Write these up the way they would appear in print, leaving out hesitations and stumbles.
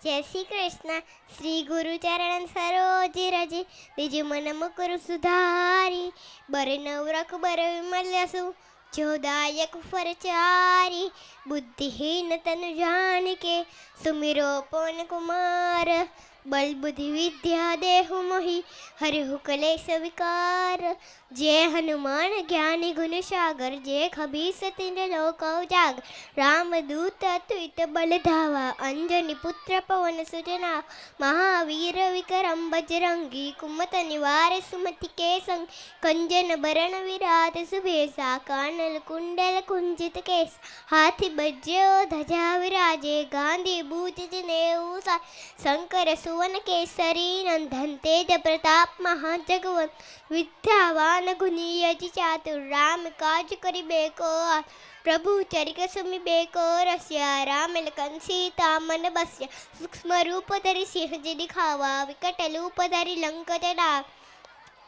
જય શ્રી કૃષ્ણ. શ્રી ગુરુ ચરણ સરોજ રજે નિજ મન મુકુર સુધારી. બર નવરખ બર વિમલ્યસુ જોદાયક ફરચારી. બુદ્ધિહીન તન જાન કે સુમિરો પવન કુમાર. બલ બુદ્ધિ વિદ્યા દેહુ મોહી હરિહુ કલેશ વિકાર. જય હનુમાન જ્ઞાની ગુણ સાગર. જય ખબીસ તિન લોક જાગ. રામદૂત અતુલિત બલ ધાવા. અંજની પુત્ર પવન સુजना. મહાવીર વિક્રમ બજરંગી. કુમત નિવાર સુમતિ કે સંગ. કંજન બરણ વિરાટ સુભેસા. કાનલ કુંડલ કુંજિત કેસ. હાથી બજ્યો ધજા વિરાજે. ગાંધી બૂજ જનેऊ सा. શંકર સુવન કેસરી નંદન. તેજ પ્રતાપ મહાજગવંત. વિદ્યાવાન ગુણી અતિ ચાતુર. રામ કાજ કરીબે કો આતુર. પ્રભુ ચરિક સુમિબે કો રસ્યા. રામ લખન સીતા મન બસ્યા. સૂક્ષ્મ રૂપ ધરી સિંહ ji દિખાવા. વિકટ રૂપ ધરી લંક ચઢાવા.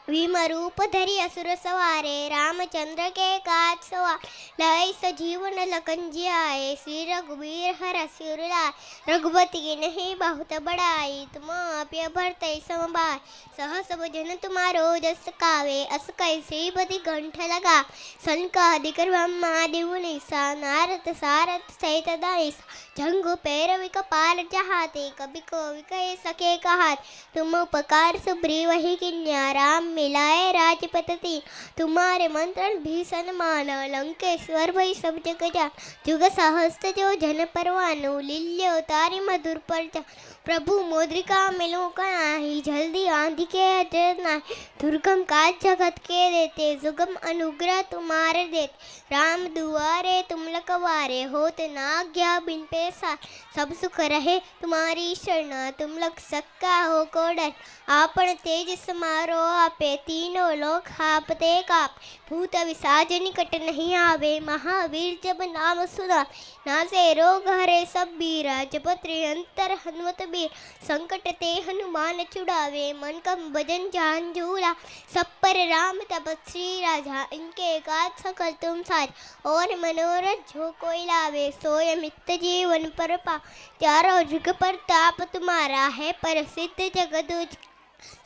भीम रूप धरि असुर सवारे. रामचंद्र के काज सवार. लय सजीवन लखन जियाए. श्री रघुवीर हर सिर लाए. रघुपति नहीं बहुत बड़ाई. तुम अप्य भरते समबाय. सहस भजन तुम्हारो जस कावे. अस कैसे बदि कंठ लगा. सनकादिक ब्रह्मादि मुनीसा. नारद सारद सहित दानीसा. जंगु पैरवि कपाल जहाते. कभी कोई कह सके कहात. तुम उपकार सुग्रीव ही किन्या. राम मिलाए राजपति. तुम्हारे मंत्रण भीषण माना. लंकेश्वर भई सब जग जान. जुग सहस्त्र जो जन परवानो. लील्यो तारी मधुर परचा. प्रभु मोद्रिका मिलो कनाही. जल्दी आंधी के अजर नाही. दुर्गम काज जगत के देते. सुगम अनुग्रह तुम्हारे देते. राम दुआरे तुम लखवारे. होत न आज्ञा बिन पैसा. सब सुख रहे तुम्हारी शरण. तुम लख सक्का हो को डर. आपण तेज समारो आपे. तीनों लोक आपते काप. भूत विसाज निकट नहीं आवे. महावीर जब नाम सुना. नासे रोग हरे सब बीरा. जपत्री अंतर हनुमत बीर. संकट ते हनुमान छुड़ावे. मन कम भजन जान झूला. सब पर राम तपस्वी राजा. इनके काज सकल तुम साज. और मनोरथ जो कोई लावे. सोय मित जीवन पर पा. चारों जुग पर ताप तुम्हारा है. प्रसिद्ध जगत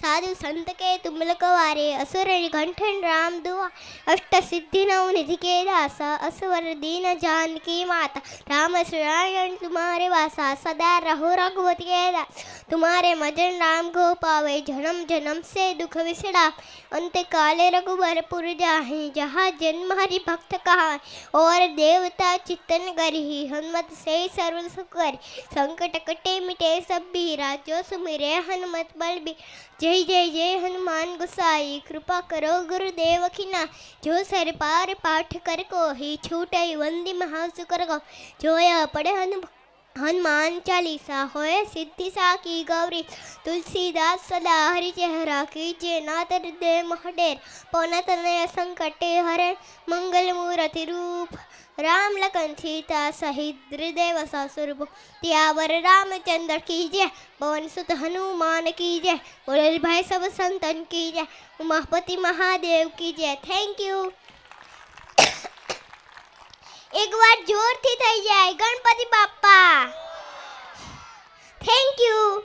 साधु संत के तुम लखवारे. असुर निकंठन राम दुआ. अष्ट सिद्धि नौ निधि के दासा. असवर दीन जानकी माता. राम शरण तुम्हारे वासा. सदा रहो रघुपति के दास. तुम्हारे मजन राम को पावे. जन्म जन्म से दुख विसरा. अंत काले रघुबरपुर जाहि. जहाँ जन्म हरि भक्त कहा. और देवता चित्तन करहि. हनुमत से सर्व सुख करि. संकट कटे मिटे सब बीरा. जो सुमिरे हनुमत बलबीर. जय जय जय हनुमान गोसाई. कृपा करो गुरुदेव खिना. जो सर पार पाठ कर को ही. छूटे वंदी महासुकर को. जो यह पढ़े हनुमान चालीसा. होए सिद्धि साकी गौरी. तुलसीदास सदा हरि चेहरा. कीजे नाथ हृदय महडेर. पवन तनय संकटे हरे. मंगल मूर्ति रूप. राम लखन सीता सहित हृदय वसा स्वरूप. त्यावर रामचंद्र की जय. पवन सुत हनुमान की जय. बोले भाई सब संतन की जय. उमापति महादेव की जय. Thank you. एक बार जोर थी થઈ જાય. ગણપતિ બાપ્પા. Thank you.